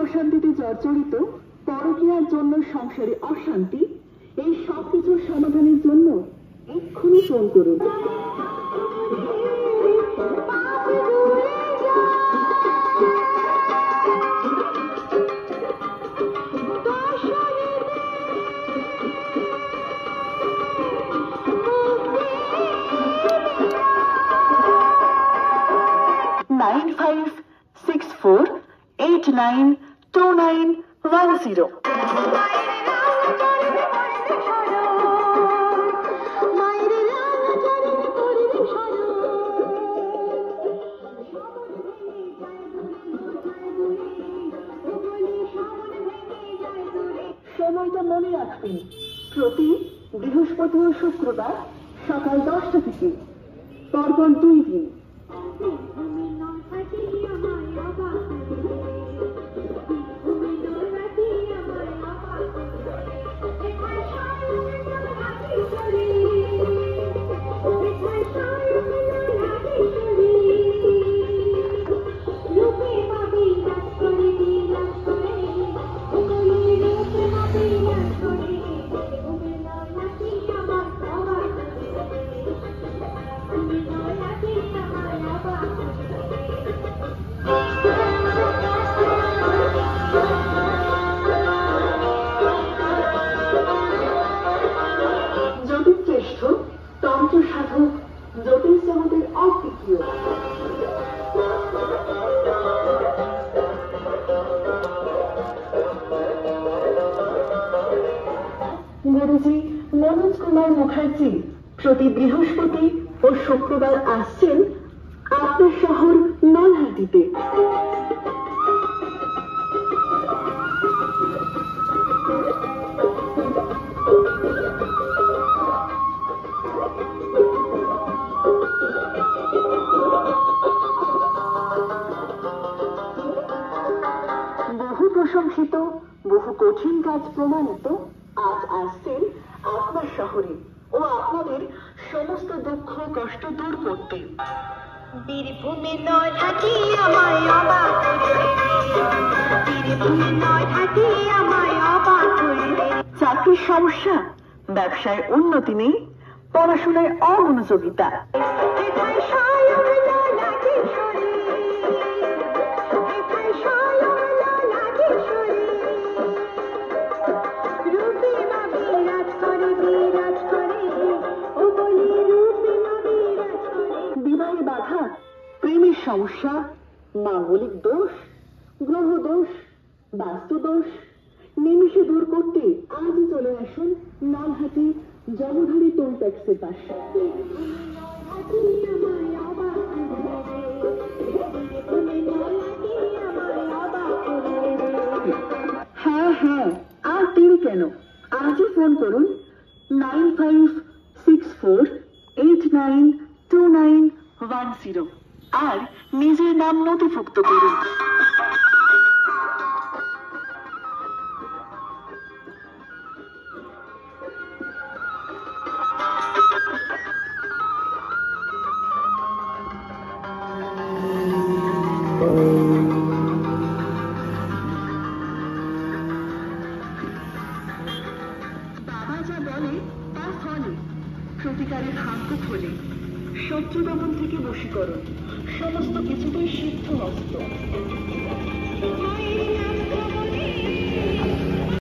অশান্তিতে জর্জরিত, পরকীয়ার জন্য সংসারে অশান্তি, এই সবকিছুর সমাধানের জন্য এক্ষুনি ফোন করুন। (9564892910) সময়টা মনে রাখবেন, প্রতি বৃহস্পতি ও শুক্রবার সকাল 10টা থেকে, পরপর 2 দিন। জ্যোতিষশ্রেষ্ঠ তন্ত্র সাধক জ্যোতিষ জগতের অদ্বিতীয়। গুরুজি মনোজ কুমার মুখার্জি প্রতি বৃহস্পতি ও শুক্রবার আসছেন আপনার শহর নলহাটিতে। বহু প্রশংসিত, বহু কঠিন কাজ প্রমাণিত আজ আসছেন আপনার শহরে ও আপনাদের সমস্ত দুঃখ কষ্ট দূর করতে। বীরভূমে নলহাটি আমায় অবাক করে, বীরভূমে নলহাটি আমায় অবাক করে। চাকরির সমস্যা, ব্যবসায় উন্নতি নেই, পড়াশোনায় অমনোযোগিতা, বিবাহে বাধা, প্রেমের সমস্যা, মাঙ্গলিক দোষ, গ্রহ দোষ, বাস্তু দোষ নিমিষে দূর করতে আজই চলে আসুন নলহাটি জলধারী টোল ট্যাক্সের পাশে। হ্যাঁ হ্যাঁ, আর দেরি কেন, আজই ফোন করুন 9564892910 আর নিজের নাম নথিভুক্ত করুন। বাবা যা বলে তা ফলে, প্রতিকারের হাত খোলে, শত্রু দমন থেকে বশীকরণ, সমস্ত কিছুতেই সিদ্ধ হস্ত।